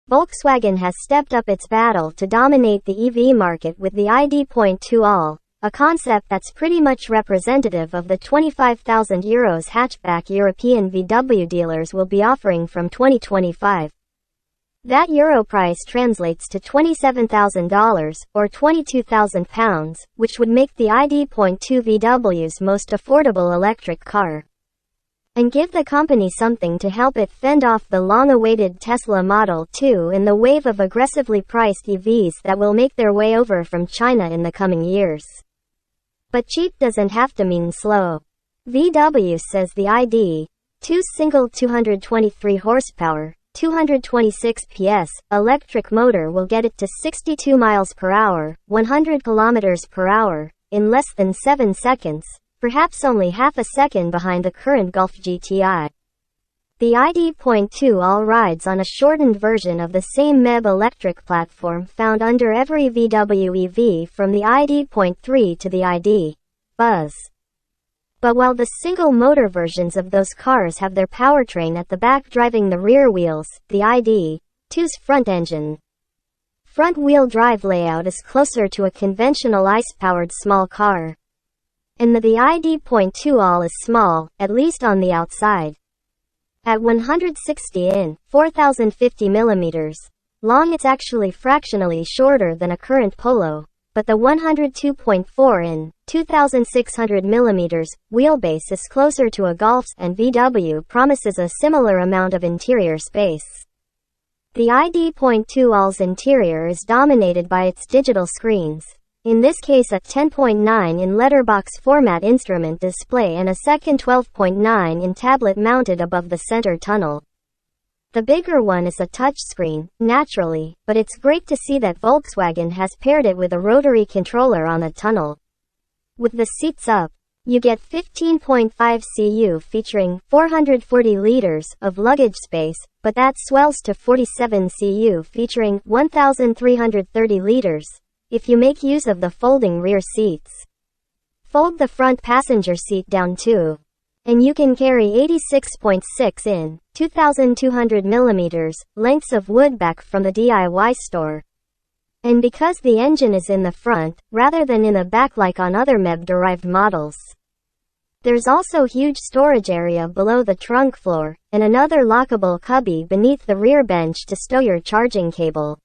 Volkswagen has stepped up its battle to dominate the EV market with the ID.2all, a concept that's pretty much representative of the €25,000 hatchback European VW dealers will be offering from 2025. That euro price translates to $27,000, or £22,000, which would make the ID.2 VW's most affordable electric car. And give the company something to help it fend off the long-awaited Tesla Model 2 and the wave of aggressively priced EVs that will make their way over from China in the coming years. But cheap doesn't have to mean slow. VW says the ID.2's single 223 horsepower, 226 PS, electric motor will get it to 62 miles per hour, 100 kilometers per hour, in less than 7 seconds. Perhaps only half a second behind the current Golf GTI. The ID.2all rides on a shortened version of the same MEB electric platform found under every VW EV from the ID.3 to the ID. Buzz. But while the single-motor versions of those cars have their powertrain at the back driving the rear wheels, the ID.2's front-wheel drive layout is closer to a conventional ICE-powered small car. And the ID.2all is small, at least on the outside. At 160 in, 4,050 millimeters long, it's actually fractionally shorter than a current Polo, but the 102.4 in, 2,600 millimeters wheelbase is closer to a Golf's, and VW promises a similar amount of interior space. The ID.2all's interior is dominated by its digital screens. In this case a 10.9 in letterbox format instrument display and a second 12.9 in tablet mounted above the center tunnel. The bigger one is a touchscreen, naturally, but it's great to see that Volkswagen has paired it with a rotary controller on the tunnel. With the seats up, you get 15.5 cu featuring 440 liters of luggage space, but that swells to 47 cu featuring 1,330 liters. If you make use of the folding rear seats. Fold the front passenger seat down too. And you can carry 86.6 in, 2,200 millimeters, lengths of wood back from the DIY store. And because the engine is in the front, rather than in the back like on other MEB-derived models. There's also huge storage area below the trunk floor, and another lockable cubby beneath the rear bench to stow your charging cable.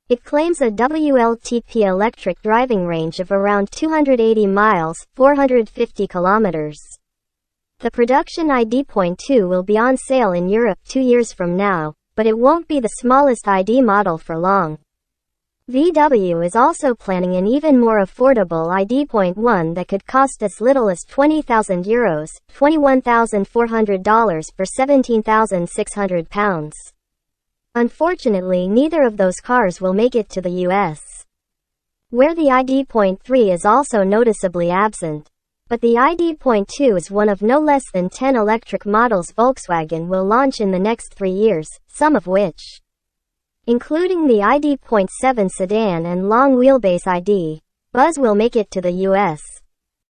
It claims a WLTP electric driving range of around 280 miles, 450 kilometers. The production ID.2 will be on sale in Europe 2 years from now, but it won't be the smallest ID model for long. VW is also planning an even more affordable ID.1 that could cost as little as €20,000, $21,400 for £17,600. Unfortunately, neither of those cars will make it to the US, where the ID.3 is also noticeably absent. But the ID.2 is one of no less than 10 electric models Volkswagen will launch in the next 3 years, some of which, including the ID.7 sedan and long-wheelbase ID. Buzz, will make it to the US.